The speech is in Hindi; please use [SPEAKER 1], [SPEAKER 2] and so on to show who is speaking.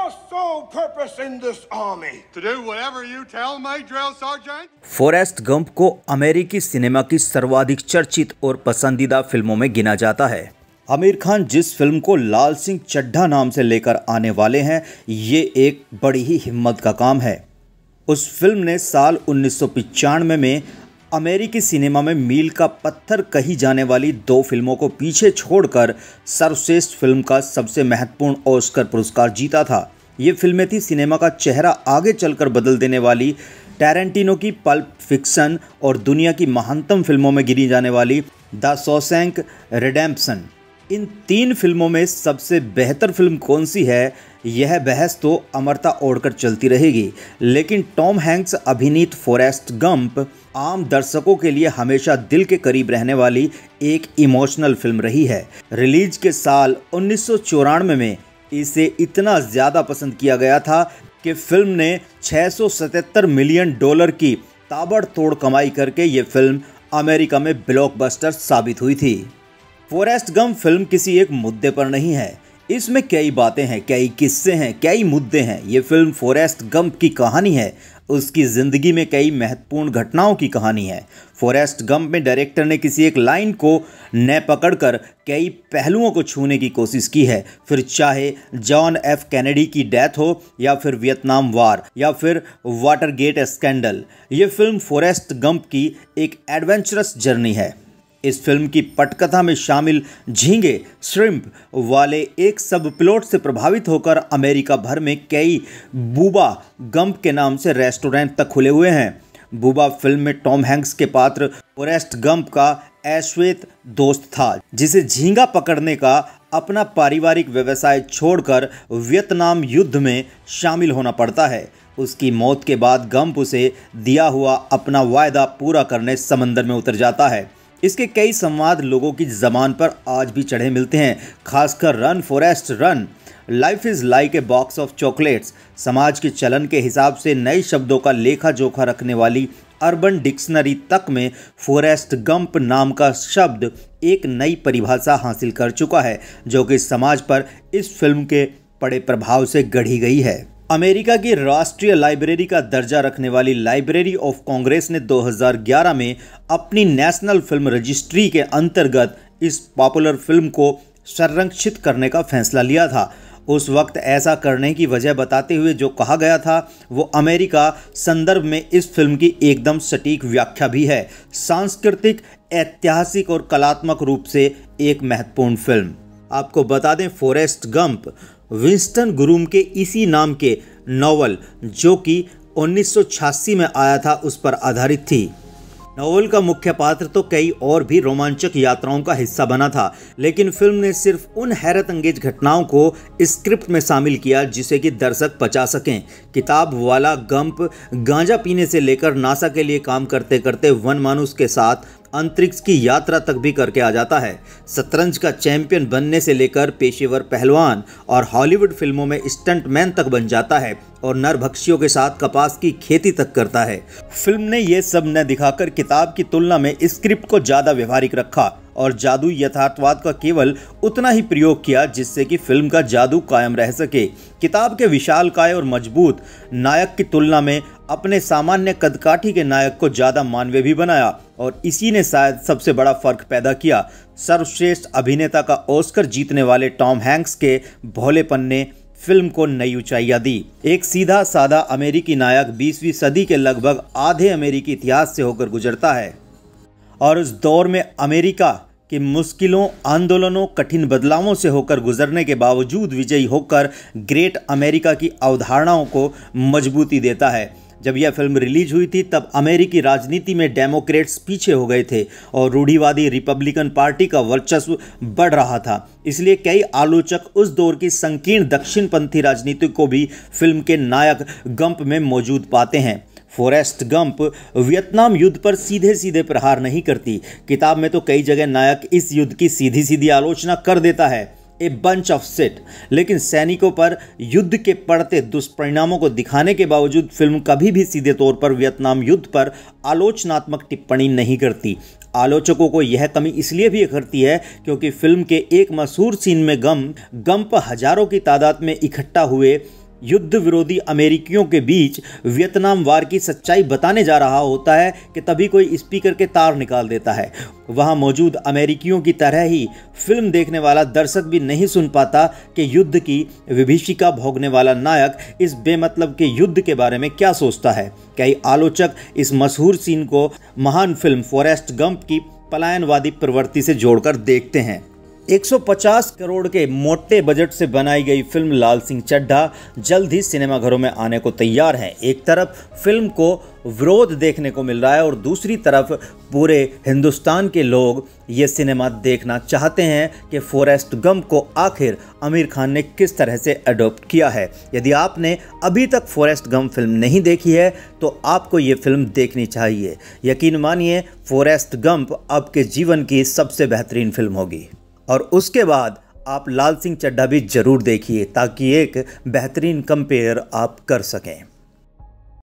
[SPEAKER 1] your sole purpose in this army?
[SPEAKER 2] To do whatever you tell me, drill sergeant.
[SPEAKER 3] Forrest Gump को अमेरिकी सिनेमा की सर्वाधिक चर्चित और पसंदीदा फिल्मों में गिना जाता है। आमिर खान जिस फिल्म को लाल सिंह चड्ढा नाम से लेकर आने वाले हैं, ये एक बड़ी ही हिम्मत का काम है। उस फिल्म ने साल 1995 में अमेरिकी सिनेमा में मील का पत्थर कही जाने वाली 2 फिल्मों को पीछे छोड़कर सर्वश्रेष्ठ फिल्म का सबसे महत्वपूर्ण ऑस्कर पुरस्कार जीता था। ये फिल्में थी सिनेमा का चेहरा आगे चलकर बदल देने वाली टैरेंटिनो की पल्प फिक्शन और दुनिया की महानतम फिल्मों में गिनी जाने वाली द शॉशैंक रिडेम्पशन। इन 3 फिल्मों में सबसे बेहतर फिल्म कौन सी है, यह बहस तो अमरता ओढ़कर चलती रहेगी, लेकिन टॉम हैंक्स अभिनीत फॉरेस्ट गंप आम दर्शकों के लिए हमेशा दिल के करीब रहने वाली एक इमोशनल फिल्म रही है। रिलीज के साल 1994 में इसे इतना ज़्यादा पसंद किया गया था कि फिल्म ने $677 मिलियन की ताबड़तोड़ कमाई करके ये फिल्म अमेरिका में ब्लॉकबस्टर साबित हुई थी। फॉरेस्ट गंप फिल्म किसी एक मुद्दे पर नहीं है, इसमें कई बातें हैं, कई किस्से हैं, कई मुद्दे हैं। ये फिल्म फॉरेस्ट गंप की कहानी है, उसकी ज़िंदगी में कई महत्वपूर्ण घटनाओं की कहानी है। फॉरेस्ट गंप में डायरेक्टर ने किसी एक लाइन को न पकड़कर कई पहलुओं को छूने की कोशिश की है, फिर चाहे जॉन एफ कैनेडी की डेथ हो या फिर वियतनाम वार या फिर वाटरगेट स्कैंडल। ये फिल्म फॉरेस्ट गंप की एक एडवेंचरस जर्नी है। इस फिल्म की पटकथा में शामिल झींगे श्रिम्प वाले एक सब प्लॉट से प्रभावित होकर अमेरिका भर में कई बूबा गंप के नाम से रेस्टोरेंट तक खुले हुए हैं। बूबा फिल्म में टॉम हैंक्स के पात्र फॉरेस्ट गंप का अश्वेत दोस्त था, जिसे झींगा पकड़ने का अपना पारिवारिक व्यवसाय छोड़कर वियतनाम युद्ध में शामिल होना पड़ता है। उसकी मौत के बाद गंप उसे दिया हुआ अपना वायदा पूरा करने समंदर में उतर जाता है। इसके कई संवाद लोगों की ज़बान पर आज भी चढ़े मिलते हैं, खासकर run forest run, life is like a box of chocolates. समाज के चलन के हिसाब से नए शब्दों का लेखा जोखा रखने वाली अर्बन डिक्शनरी तक में फॉरेस्ट गंप नाम का शब्द एक नई परिभाषा हासिल कर चुका है, जो कि समाज पर इस फिल्म के पड़े प्रभाव से गढ़ी गई है। अमेरिका की राष्ट्रीय लाइब्रेरी का दर्जा रखने वाली लाइब्रेरी ऑफ कांग्रेस ने 2011 में अपनी नेशनल फिल्म रजिस्ट्री के अंतर्गत इस पॉपुलर फिल्म को संरक्षित करने का फैसला लिया था। उस वक्त ऐसा करने की वजह बताते हुए जो कहा गया था वो अमेरिका संदर्भ में इस फिल्म की एकदम सटीक व्याख्या भी है। सांस्कृतिक, ऐतिहासिक और कलात्मक रूप से एक महत्वपूर्ण फिल्म। आपको बता दें, फॉरेस्ट गंप विंस्टन ग्रूम के इसी नाम के नॉवल, जो कि 1986 में आया था, उस पर आधारित थी। नॉवल का मुख्य पात्र तो कई और भी रोमांचक यात्राओं का हिस्सा बना था, लेकिन फिल्म ने सिर्फ उन हैरत अंगेज घटनाओं को स्क्रिप्ट में शामिल किया जिसे कि दर्शक पचा सकें। किताब वाला गंप गांजा पीने से लेकर नासा के लिए काम करते करते वन मानुस के साथ अंतरिक्ष की यात्रा तक भी करके आ जाता है। शतरंज का चैंपियन बनने से लेकर पेशेवर पहलवान और हॉलीवुड फिल्मों में स्टंटमैन तक बन जाता है और नरभक्षियों के साथ कपास की खेती तक करता है। फिल्म ने ये सब न दिखाकर किताब की तुलना में स्क्रिप्ट को ज़्यादा व्यवहारिक रखा और जादू यथार्थवाद का केवल उतना ही प्रयोग किया जिससे कि फिल्म का जादू कायम रह सके। किताब के विशालकाय और मजबूत नायक की तुलना में अपने सामान्य कदकाठी के नायक को ज़्यादा मानवीय भी बनाया और इसी ने शायद सबसे बड़ा फर्क पैदा किया। सर्वश्रेष्ठ अभिनेता का ऑस्कर जीतने वाले टॉम हैंक्स के भोलेपन ने फिल्म को नई ऊंचाइयां दी। एक सीधा साधा अमेरिकी नायक 20वीं सदी के लगभग आधे अमेरिकी इतिहास से होकर गुजरता है और उस दौर में अमेरिका के मुश्किलों, आंदोलनों, कठिन बदलावों से होकर गुजरने के बावजूद विजयी होकर ग्रेट अमेरिका की अवधारणाओं को मजबूती देता है। जब यह फिल्म रिलीज हुई थी तब अमेरिकी राजनीति में डेमोक्रेट्स पीछे हो गए थे और रूढ़िवादी रिपब्लिकन पार्टी का वर्चस्व बढ़ रहा था। इसलिए कई आलोचक उस दौर की संकीर्ण दक्षिणपंथी राजनीति को भी फिल्म के नायक गंप में मौजूद पाते हैं। फॉरेस्ट गंप वियतनाम युद्ध पर सीधे सीधे प्रहार नहीं करती। किताब में तो कई जगह नायक इस युद्ध की सीधी सीधी आलोचना कर देता है, ए बंच ऑफ शिट, लेकिन सैनिकों पर युद्ध के पड़ते दुष्परिणामों को दिखाने के बावजूद फिल्म कभी भी सीधे तौर पर वियतनाम युद्ध पर आलोचनात्मक टिप्पणी नहीं करती। आलोचकों को यह कमी इसलिए भी करती है क्योंकि फिल्म के एक मशहूर सीन में गंप हजारों की तादाद में इकट्ठा हुए युद्ध विरोधी अमेरिकियों के बीच वियतनाम वार की सच्चाई बताने जा रहा होता है कि तभी कोई स्पीकर के तार निकाल देता है। वहां मौजूद अमेरिकियों की तरह ही फिल्म देखने वाला दर्शक भी नहीं सुन पाता कि युद्ध की विभीषिका भोगने वाला नायक इस बेमतलब के युद्ध के बारे में क्या सोचता है। कई आलोचक इस मशहूर सीन को महान फिल्म फॉरेस्ट गंप की पलायनवादी प्रवृत्ति से जोड़कर देखते हैं। 150 करोड़ के मोटे बजट से बनाई गई फिल्म लाल सिंह चड्ढा जल्द ही सिनेमाघरों में आने को तैयार है। एक तरफ फिल्म को विरोध देखने को मिल रहा है और दूसरी तरफ पूरे हिंदुस्तान के लोग ये सिनेमा देखना चाहते हैं कि फॉरेस्ट गंप को आखिर आमिर खान ने किस तरह से अडॉप्ट किया है। यदि आपने अभी तक फॉरेस्ट गंप फिल्म नहीं देखी है तो आपको ये फिल्म देखनी चाहिए। यकीन मानिए फॉरेस्ट गंप आपके जीवन की सबसे बेहतरीन फिल्म होगी। और उसके बाद आप लाल सिंह चड्ढा भी जरूर देखिए ताकि एक बेहतरीन कंपेयर आप कर सकें।